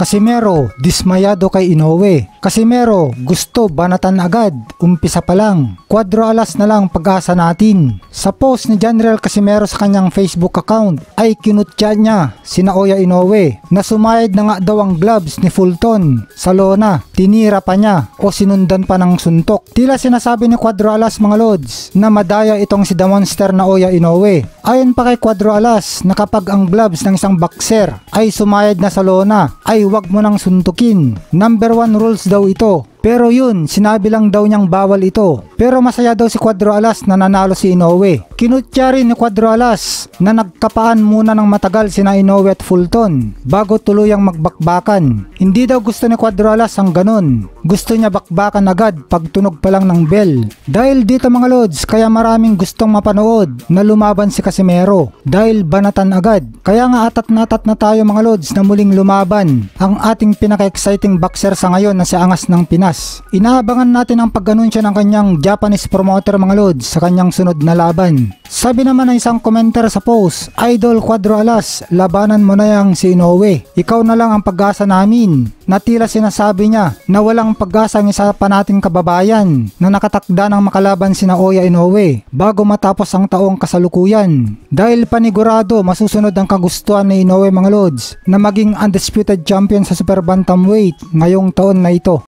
Casimero, dismayado kay Inoue. Casimero, gusto banatan agad, umpisa pa lang. 4 alas na lang pag-asa natin. Sa post ni General Casimero sa kanyang Facebook account ay kinutya niya si Naoya Inoue na sumayad na nga daw ang gloves ni Fulton sa lona. Tinira pa niya o sinundan pa ng suntok. Tila sinasabi ni 4 alas mga lods na madaya itong si The Monster Naoya Inoue. Ayon pa kay 4 alas na kapag ang gloves ng isang boxer ay sumayad na sa lona ay wag mo nang suntukin. Number 1 rules daw ito. Pero yun, sinabi lang daw niyang bawal ito. Pero masaya daw si 4 alas na nanalo si Inoue. Kinutya rin ni 4 alas na nagkapaan muna ng matagal sina Inoue at Fulton bago tuluyang magbakbakan. Hindi daw gusto ni 4 alas ang ganun. Gusto niya bakbakan agad pag tunog pa lang ng bell. Dahil dito mga lods, kaya maraming gustong mapanood na lumaban si Casimero. Dahil banatan agad. Kaya nga atat na tayo mga lods na muling lumaban ang ating pinaka-exciting boxer sa ngayon na si Angas ng Pinas. Inaabangan natin ang pag-anunsyo ng kanyang Japanese promoter mga lods sa kanyang sunod na laban. Sabi naman ng isang komentar sa post, Idol 4 alas, labanan mo na yang si Inoue. Ikaw na lang ang pag-asa namin. Na tila sinasabi niya na walang pag-asa ang isa pa nating kababayan na nakatakda ng makalaban si Naoya Inoue bago matapos ang taong kasalukuyan. Dahil panigurado masusunod ang kagustuhan ni Inoue mga lods na maging undisputed champion sa super bantamweight ngayong taon na ito.